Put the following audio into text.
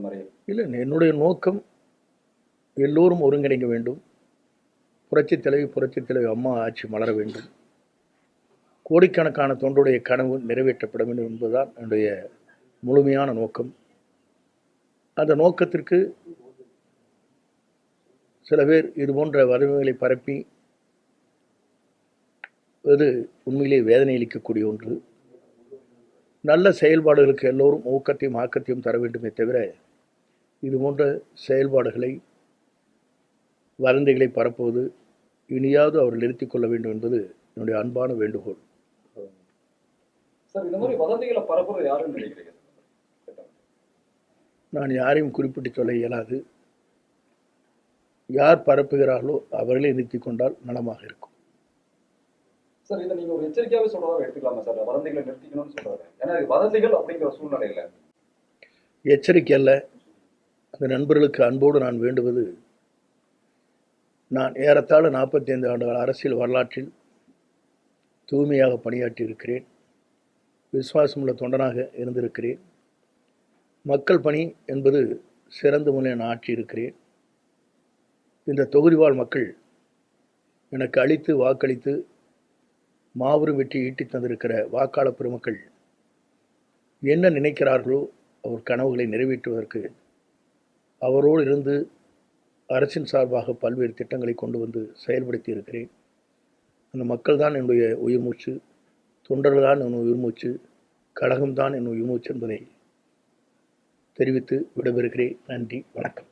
மாதிரி? இல்லை, என்னுடைய நோக்கம் எல்லோரும் ஒருங்கிணைக்க வேண்டும். புரட்சித் தலைவி அம்மா ஆட்சி மலர வேண்டும். கோடிக்கணக்கான தொண்டருடைய கனவு நிறைவேற்றப்பட வேண்டும் என்பதுதான் என்னுடைய முழுமையான நோக்கம். அந்த நோக்கத்திற்கு சில பேர் இது போன்ற வதந்திகளை பரப்பி அது உண்மையிலே வேதனை அளிக்கக்கூடிய ஒன்று. நல்ல செயல்பாடுகளுக்கு எல்லோரும் ஊக்கத்தையும் ஆக்கத்தையும் தர வேண்டுமே தவிர இது போன்ற செயல்பாடுகளை வதந்திகளை பரப்புவது இனியாவது அவர் நிறுத்திக் கொள்ள வேண்டும் என்பது என்னுடைய அன்பான வேண்டுகோள். நான் யாரையும் குறிப்பிட்டு சொல்ல இயலாது. யார் பரப்புகிறார்களோ அவர்களே நிறுத்திக் கொண்டால் நலமாக இருக்கும். சார், இதை நீங்க ஒரு எச்சரிக்கையாவே சொல்றதா எடுத்துக்கலாமா சார்? வதந்திகளை நிறுத்திக்கணும்னு சொல்றாரு. ஏன்னா வதந்திகள் அப்படிங்கிற சூழ்நிலையில எச்சரிக்கை அல்ல. அந்த நண்பர்களுக்கு அன்போடு நான் வேண்டுவது, நான் ஏறத்தாழ 45 ஆண்டுகள் அரசியல் வரலாற்றில் தூய்மையாக பணியாற்றி இருக்கிறேன். விசுவாசமுள்ள தொண்டனாக இருந்திருக்கிறேன். மக்கள் பணி என்பது சிறந்த முறையில் நான் ஆற்றி இருக்கிறேன். இந்த தொகுதி வாழ் மக்கள் எனக்கு அளித்து வாக்களித்து மாபெரும் வெற்றி ஈட்டி தந்திருக்கிற வாக்காளர் பெருமக்கள் என்ன நினைக்கிறார்களோ அவர் கனவுகளை நிறைவேற்றுவதற்கு அவரோடு இருந்து அரசின் சார்பாக பல்வேறு திட்டங்களை கொண்டு வந்து செயல்படுத்தி இருக்கிறேன். அந்த மக்கள் தான் என்னுடைய உயிர் மூச்சு, தொண்டர்கள் தான் என்னுடைய உயிர் மூச்சு, கழகம்தான் என்னுடைய உயிர் மூச்சு என்பதை தெரிவித்து விடைபெறுகிறேன். நன்றி, வணக்கம்.